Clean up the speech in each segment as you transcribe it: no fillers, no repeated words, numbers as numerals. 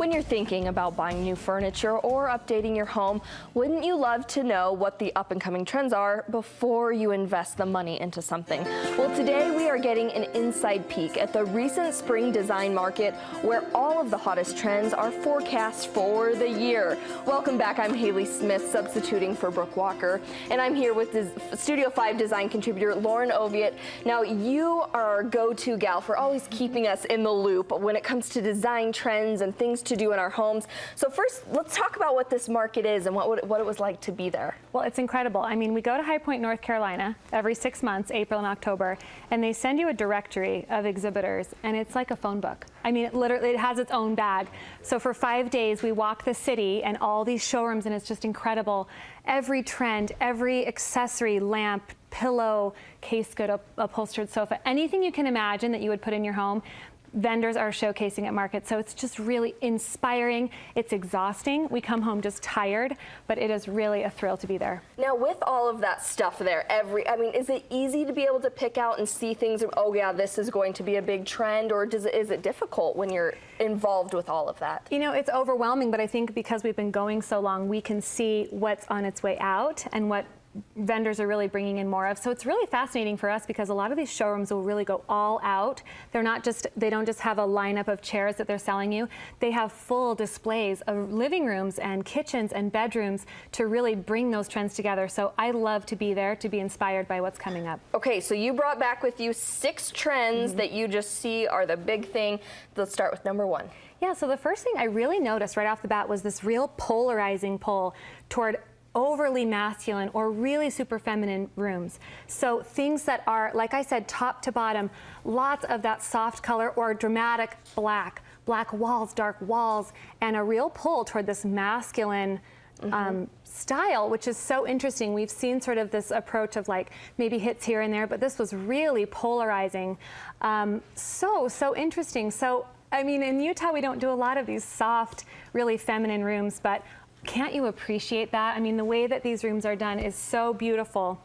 When you're thinking about buying new furniture or updating your home, wouldn't you love to know what the up-and-coming trends are before you invest the money into something? Well, today we are getting an inside peek at the recent spring design market where all of the hottest trends are forecast for the year. Welcome back. I'm Haley Smith, substituting for Brooke Walker, and I'm here with Studio 5 design contributor Lauren Oviatt. Now, you are our go-to gal for always keeping us in the loop when it comes to design trends and things to do in our homes. So first, let's talk about what this market is and what it was like to be there. Well, it's incredible. I mean, we go to High Point, North Carolina every 6 months, April and October, and they send you a directory of exhibitors, and it's like a phone book. I mean, it has its own bag. So for 5 days, we walk the city and all these showrooms, and it's just incredible. Every trend, every accessory, lamp, pillow, casegoods, upholstered sofa, anything you can imagine that you would put in your home, vendors are showcasing at market. So it's just really inspiring. It's exhausting. We come home just tired, but it is really a thrill to be there. Now, with all of that stuff there, I mean, is it easy to be able to pick out and see things, oh yeah, this is going to be a big trend, or is it difficult when you're involved with all of that? You know, it's overwhelming, but I think because we've been going so long, we can see what's on its way out and what vendors are really bringing in more of. So it's really fascinating for us because a lot of these showrooms will really go all out. They don't just have a lineup of chairs that they're selling you. They have full displays of living rooms and kitchens and bedrooms to really bring those trends together. So I love to be there to be inspired by what's coming up. Okay, so you brought back with you 6 trends that you just see are the big thing. Let's start with number 1. Yeah, so the first thing I really noticed right off the bat was this real polarizing pull toward overly masculine or really super feminine rooms. So things that are, like I said, top to bottom, lots of that soft color or dramatic black walls, dark walls, and a real pull toward this masculine style, which is so interesting. We've seen sort of this approach of like maybe hits here and there, but this was really polarizing. So interesting. So, I mean, in Utah, we don't do a lot of these soft, really feminine rooms, but can't you appreciate that? I mean, the way that these rooms are done is so beautiful.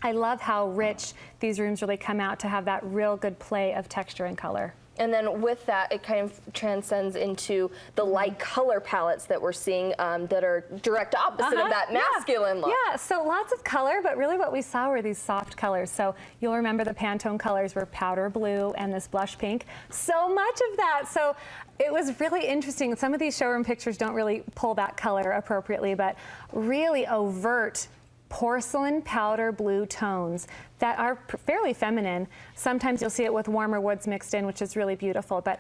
I love how rich these rooms really come out to have that real good play of texture and color. And then with that, it kind of transcends into the light color palettes that we're seeing that are direct opposite of that masculine look. Yeah, so lots of color, but really what we saw were these soft colors. So you'll remember the Pantone colors were powder blue and this blush pink. So much of that. So it was really interesting. Some of these showroom pictures don't really pull that color appropriately, but really overt porcelain powder blue tones that are fairly feminine. Sometimes you'll see it with warmer woods mixed in, which is really beautiful, but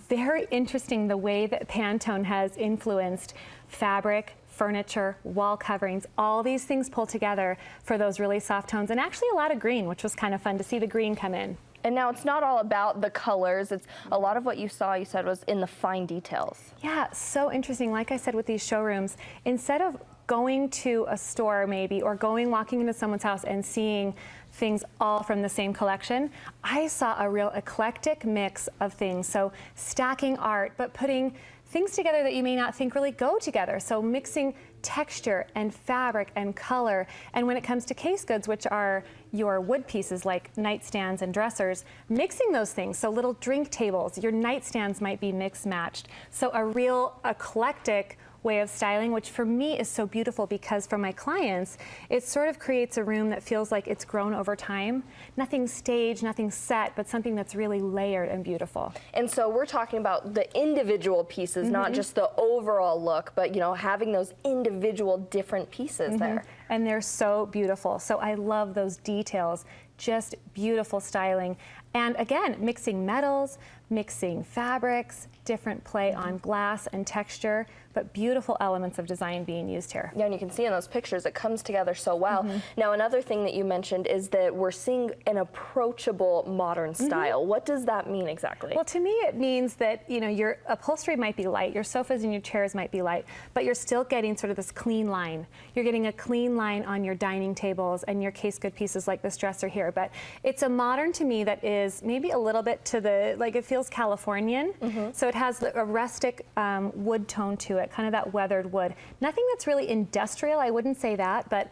very interesting the way that Pantone has influenced fabric, furniture, wall coverings, all these things pull together for those really soft tones, and actually a lot of green, which was kind of fun to see the green come in. And now it's not all about the colors. It's a lot of what you saw, you said, was in the fine details. Yeah, so interesting. Like I said, with these showrooms, instead of going to a store maybe or walking into someone's house and seeing things all from the same collection, I saw a real eclectic mix of things. So stacking art, but putting things together that you may not think really go together. So mixing texture and fabric and color. And when it comes to case goods, which are your wood pieces like nightstands and dressers, mixing those things. So little drink tables, your nightstands might be mixed matched. So a real eclectic way of styling, which for me is so beautiful because for my clients, it sort of creates a room that feels like it's grown over time. Nothing staged, nothing set, but something that's really layered and beautiful. And so we're talking about the individual pieces, not just the overall look, but you know, having those individual different pieces there. And they're so beautiful. So I love those details, just beautiful styling. And again, mixing metals, mixing fabrics, different play on glass and texture, but beautiful elements of design being used here. Yeah, and you can see in those pictures it comes together so well. Now, another thing that you mentioned is that we're seeing an approachable modern style. What does that mean exactly? Well, to me, it means that, you know, your upholstery might be light, your sofas and your chairs might be light, but you're still getting sort of this clean line. You're getting a clean line on your dining tables and your case good pieces like this dresser here, but it's a modern to me that is maybe a little bit to the, like it feels Californian. So it has a rustic wood tone to it, kind of that weathered wood. Nothing that's really industrial, I wouldn't say that, but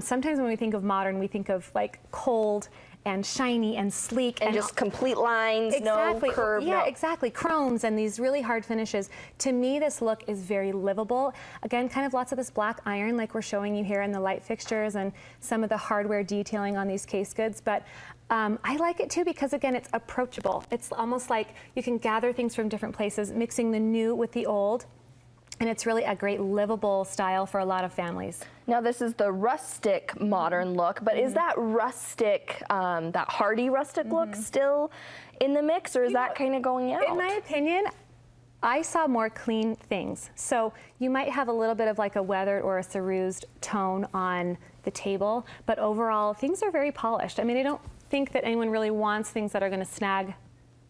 sometimes when we think of modern, we think of like cold and shiny and sleek. And just complete lines, exactly. no curve. Yeah, no. exactly. Chromes and these really hard finishes. To me, this look is very livable. Again, kind of lots of this black iron like we're showing you here in the light fixtures and some of the hardware detailing on these case goods. But I like it too because, again, it's approachable. It's almost like you can gather things from different places, mixing the new with the old. And it's really a great livable style for a lot of families. Now this is the rustic modern look, but is that rustic, that hardy rustic look still in the mix, or is that kind of going out? In my opinion, I saw more clean things. So you might have a little bit of like a weathered or a cerused tone on the table, but overall things are very polished. I mean, I don't think that anyone really wants things that are going to snag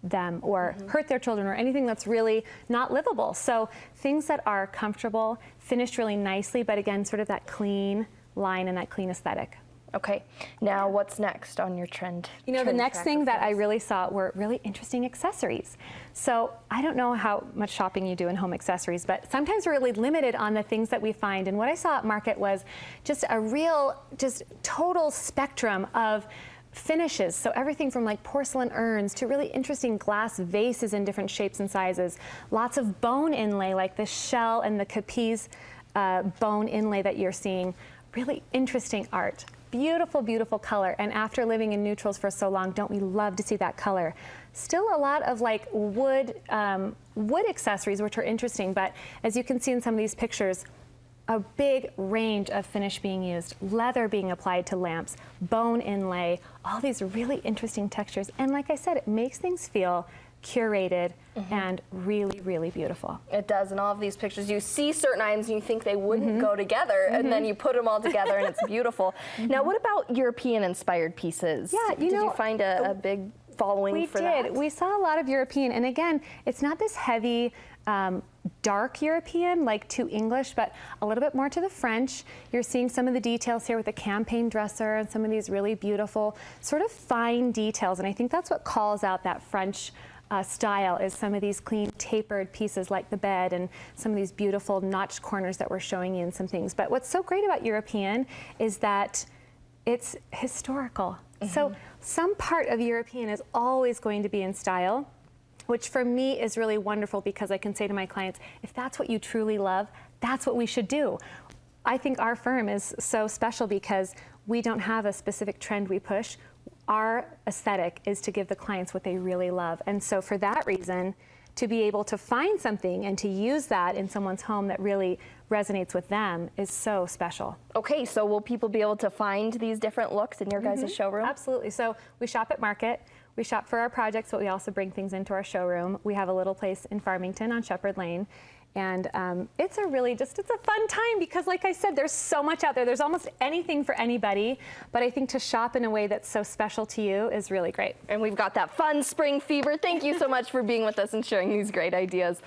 them or hurt their children or anything that's really not livable. So things that are comfortable, finished really nicely, but again, sort of that clean line and that clean aesthetic. Okay, now what's next on your trend? You know, the next thing that I really saw were really interesting accessories. So I don't know how much shopping you do in home accessories, but sometimes we're really limited on the things that we find. And what I saw at market was just a real, just total spectrum of finishes. So everything from like porcelain urns to really interesting glass vases in different shapes and sizes. Lots of bone inlay like the shell and the capiz bone inlay that you're seeing. Really interesting art. Beautiful, beautiful color. And after living in neutrals for so long, don't we love to see that color? Still a lot of like wood accessories, which are interesting. But as you can see in some of these pictures, a big range of finish being used, leather being applied to lamps, bone inlay, all these really interesting textures. And like I said, it makes things feel curated and really, really beautiful. It does. In all of these pictures, you see certain items and you think they wouldn't go together, and then you put them all together and it's beautiful. Now, what about European-inspired pieces? Yeah, Did you find a big following for that? We did. We saw a lot of European. And again, it's not this heavy, dark European, like too English, but a little bit more to the French. You're seeing some of the details here with the campaign dresser and some of these really beautiful sort of fine details. And I think that's what calls out that French style, is some of these clean tapered pieces like the bed and some of these beautiful notched corners that we're showing you and some things. But what's so great about European is that it's historical. So some part of European is always going to be in style, which for me is really wonderful because I can say to my clients, if that's what you truly love, that's what we should do. I think our firm is so special because we don't have a specific trend we push. Our aesthetic is to give the clients what they really love. And so for that reason, to be able to find something and to use that in someone's home that really resonates with them is so special. Okay, so will people be able to find these different looks in your guys' showroom? Absolutely. So we shop at market. We shop for our projects, but we also bring things into our showroom. We have a little place in Farmington on Shepherd Lane. And it's a really it's a fun time because, like I said, there's so much out there. There's almost anything for anybody. But I think to shop in a way that's so special to you is really great. And we've got that fun spring fever. Thank you so much for being with us and sharing these great ideas.